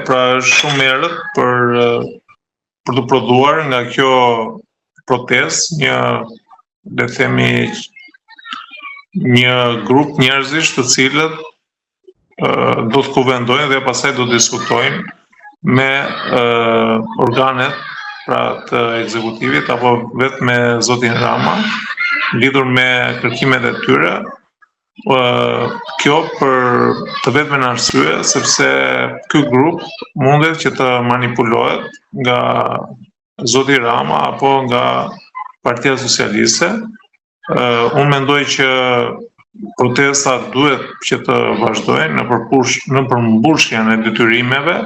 pra është shumë errët për të prodhuar nga kjo protestë le të themi një grup njerëzish të cilët do të kuvendojnë dhe pastaj do të diskutojnë me organet pra të ekzekutivit apo vetë me zotin Rama lidhur me kërkimet e tyre. Kjo për të vetmen arsye sepse ky grup mundet që të manipulohet nga zoti Rama apo nga Partia Socialiste. Unë mendoj që protestat duhet që të vazhdojnë në përmbushjen e detyrimeve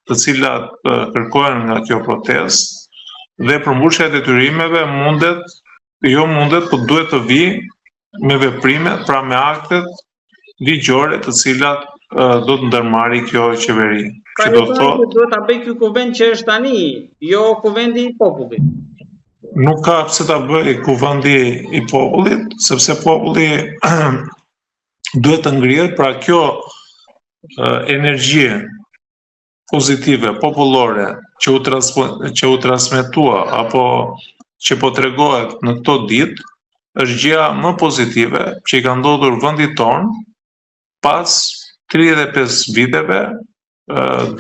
të cilat kërkohen nga kjo protestë dhe përmbushja e detyrimeve mundet, por duhet të vijë me veprimet, pra me aktet ligjore të cilat do të ndërmarrë kjo qeveri. Pra duhet ta bëj ky kuvend që është tani, jo kuvendi i popullit. Nuk ka pse ta bëj kuvendi i popullit, sepse populli duhet të ngrihet, pra kjo energji pozitive, popullore, që u transmetua apo që po tregohet në këto ditë, është gjëja më pozitive që i ka ndodhur vendit tonë pas 35 viteve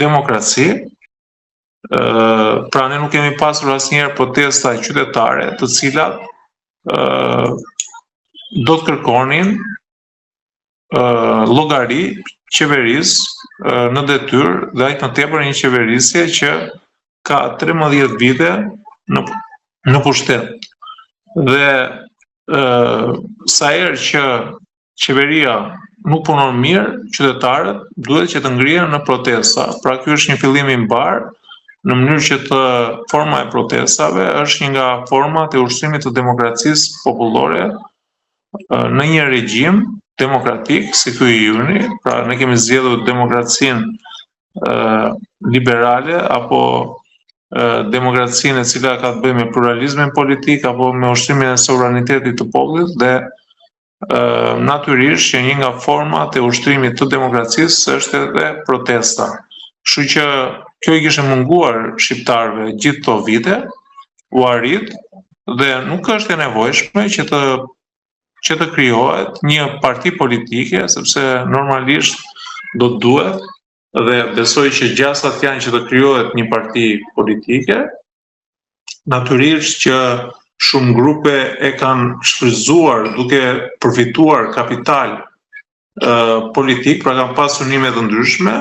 demokraci. Pra ne nuk kemi pasur asnjëherë protesta qytetare të cilat do të kërkonin llogari qeverisë në detyrë dhe aq më tepër një qeverisje që ka 13 vite në pushtet. Dhe sa herë që qeveria nuk punon mirë, qytetarët duhet që të ngrihen në protesta. Pra ky është një fillim i mbar, në mënyrë që forma e protestave është një nga format e ushtrimit të demokracisë popullore në një regjim demokratik si ky i yni. Pra ne kemi zgjedhur demokracinë liberale apo demokracinë e cila ka të bëjë me pluralizmin politik apo me ushtrimin e sovranitetit të popullit dhe natyrisht që një nga format e ushtrimit të demokracisë është edhe protesta. Kështu që kjo i kishte munguar shqiptarëve gjithë këto vite, u arrit dhe nuk është e nevojshme që të krijohet një parti politike, sepse normalisht do të duhet dhe besoj që gjasat janë që të krijohet një parti politike. Natyrisht që shumë grupe e kanë shfrytzuar duke përfituar kapital politik, pra kanë pasur sunime të ndryshme,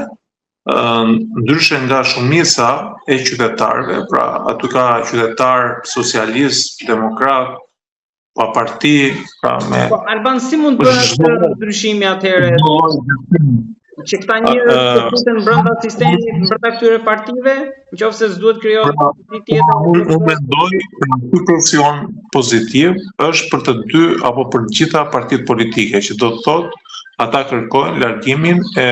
ndryshe nga shumica e qytetarëve, pra aty ka qytetar socialist, demokrat, pa parti, pra me... Alban, si mund bëhet ndryshimi atëherë? Që këta njerëz të futen brenda sistemit, brenda këtyre partive, nëse s'duhet krijohet parti tjetër. Unë mendoj ky profesion pozitiv është për të dy apo për gjitha partitë politike, që do të thotë ata kërkojnë largimin e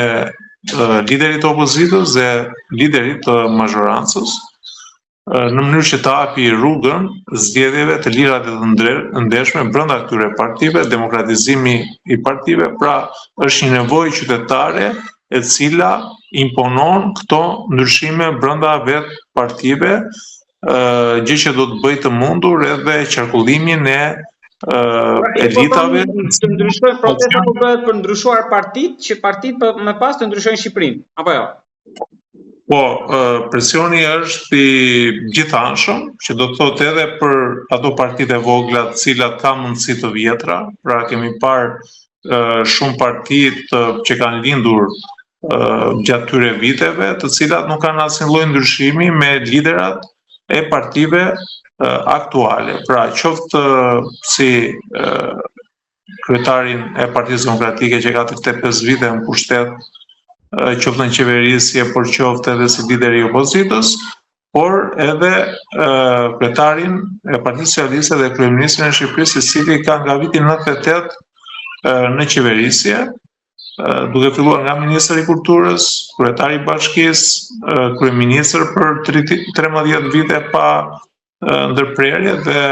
liderit të opozitës dhe liderit të mazhorancës, në mënyrë që të hapi rrugën zgjedhjeve të lira dhe të ndeshme brenda këtyre partive, demokratizimi i partive. Pra është një nevojë qytetare e cila imponon këto ndryshime brenda vetë partive, gjë që do të bëjë të mundur edhe qarkullimin e elitave. Të ndryshojë protesta po bëhet për ndryshuar partitë, që partitë më pas të ndryshojnë Shqipërinë, apo jo? Po, presioni është i gjithanshëm, që do të thotë edhe për ato partitë e vogla të cilat kanë mundësi të vjetra. Pra kemi parë shumë partitë që kanë lindur gjatë tyre viteve, të cilat nuk kanë asnjë lloj ndryshimi me liderat e partive aktuale. Pra qoftë si kryetarin e Partisë Demokratike që ka 35 vite në pushtet, qoftë në qeverisje, por qoftë edhe si lider i opozitës, por edhe kryetarin e Partisë Socialiste dhe kryeministrin e Shqipërisë, i cili ka nga viti 98 në qeverisje, duke filluar nga ministri i kulturës, kryetari i bashkisë, kryeministër për 13 vite pa ndërprerje dhe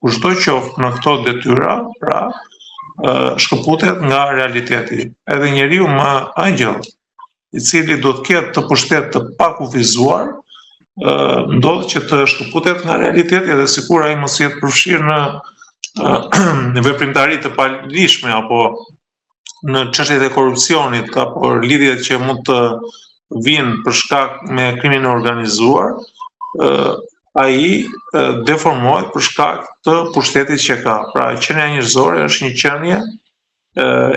kushdo qoftë në këto detyra, pra shkëputet nga realiteti. Edhe njeriu më angjëll i cili do të ketë të pushtet të pakufizuar, ndodh që të shkëputet nga realiteti dhe sikur ai mos jetë përfshirë në veprimtari të palishme apo në çështjet e korrupsionit apo lidhjet që mund të vinë për shkak me krimin e organizuar, ai deformohet për shkak të pushtetit që ka. Pra qenia njerëzore është një qenie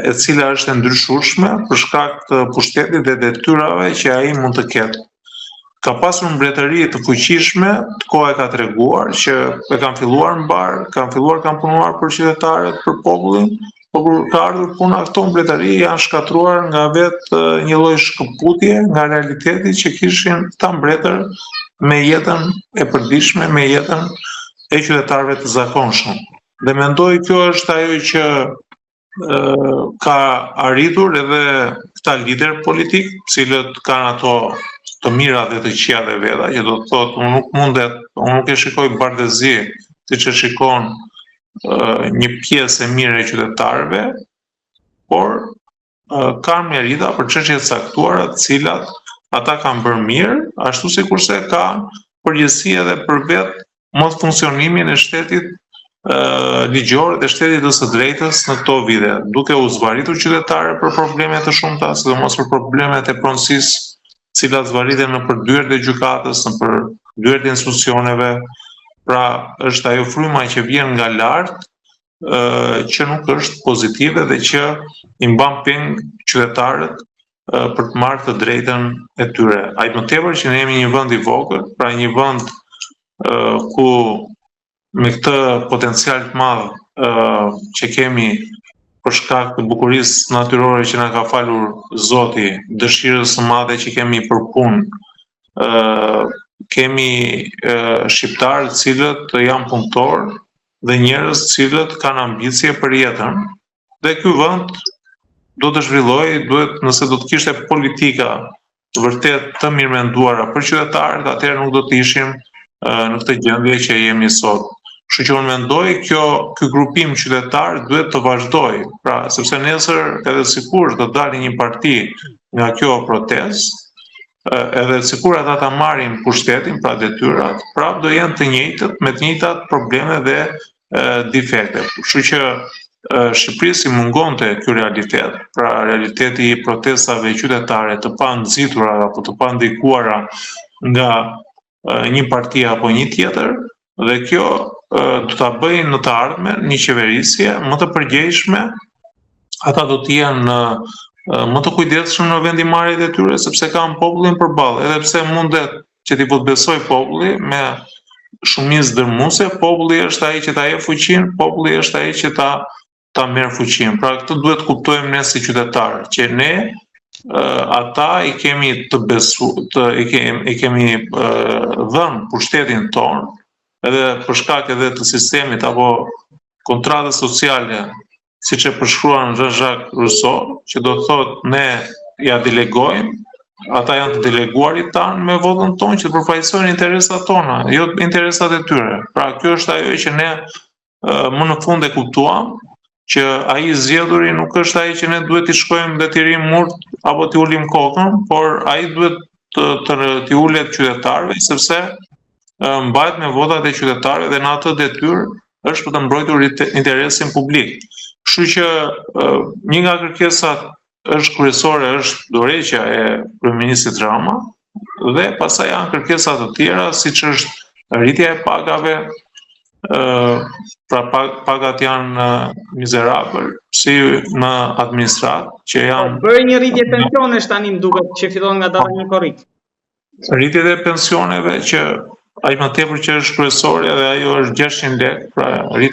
e cila është e ndryshueshme për shkak të pushtetit dhe detyrave që ai mund të ketë. Ka pasur mbretëri të fuqishme, koha e ka treguar që e kanë filluar mbar, kanë punuar për qytetarët, për popullin, por kur ka ardhur puna këto mbretëri janë shkatruar nga vetë një lloj shkëputje nga realiteti që kishin ta mbretër me jetën e përditshme, me jetën e qytetarëve të zakonshëm. Dhe mendoj kjo është ajo që ka arritur edhe këta lider politik, cilët kanë ato të mira dhe të këqija dhe veta, që do të thotë unë nuk e shikoj bardhëzi siç e shikon një pjesë e mirë e qytetarëve, por kanë merita për çështje të caktuara, të cilat ata kanë bërë mirë, ashtu sikurse kanë përgjegjësi edhe për vetë mos funksionimin e shtetit ligjor dhe shtetit të së drejtës në këto vite, duke u zbaritur qytetarë për probleme të shumta, sidomos për problemet e pronësisë, cilat zbariten në përdyert e gjykatës, në përdyert e institucioneve. Pra është ajo fryma që vjen nga lart, që nuk është pozitive dhe që i mban peng qytetarët për të marrë të drejtën e tyre. Aq më tepër që ne jemi një vend i vogël, pra një vend ku me këtë potencial të madh që kemi për shkak të bukurisë natyrore që na ka falur Zoti, dëshirës së madhe që kemi për punë, kemi shqiptarë të cilët janë punëtorë dhe njerëz të cilët kanë ambicie për jetën. Dhe ky vend do të zhvillojë, nëse do të kishte politika vërtet të mirëmenduara për qytetarët, atëherë nuk do të ishim në këtë gjendje që jemi sot. Kështu që unë mendoj ky grupim qytetar duhet të vazhdojë, pra sepse nesër edhe sikur të dalë një parti nga kjo protestë, edhe sikur ata ta marrin pushtetin, pra detyrat, prapë do jenë të njëjtët me të njëjtat probleme dhe defekte. Kështu që Shqipërisë i mungonte ky realitet, pra realiteti i protestave qytetare të panxitura apo të pandikuara nga një parti apo një tjetër, dhe kjo do ta bëjnë në të ardhmen një qeverisje më të përgjegjshme. Ata do të jenë më të kujdesshëm në vendimarrjet e tyre, sepse kanë popullin përballë, edhe pse mundet që t'i besoj populli me shumicë dërmuese, populli është ai që ta jep fuqinë, populli është ai që ta merr fuqinë. Pra këtë duhet të kuptojmë ne si qytetarë, që ne ata i kemi i kemi dhënë pushtetin ton, edhe për shkak edhe të sistemit apo kontratës sociale, siç e përshkruan Jean-Jacques Rousseau, që do të thotë ne ja delegojmë, ata janë të deleguarit tanë me votën tonë që të përfaqësojnë interesat tona, jo interesat e tyre. Pra kjo është ajo që ne më në fund e kuptuam, që ai i zgjedhuri nuk është ai që ne duhet t'i shkojmë dhe t'i rrim murt apo t'i ulim kokën, por ai duhet t'i ulet qytetarëve, sepse mbahet me votat e qytetarëve dhe në atë detyrë është për të mbrojtur interesin publik. Kështu që një nga kërkesat kryesore është dorëheqja e kryeministit Rama, dhe pastaj janë kërkesa të tjera, siç është rritja e pagave, pra pagat janë mizerabël, si në administratë, që janë... Bërë një rritje pensionesh tani më duket që fillon nga data 1 korrik. Rritjet e pensioneve që ai më tepër që është kryesore dhe ajo është 600 lekë, pra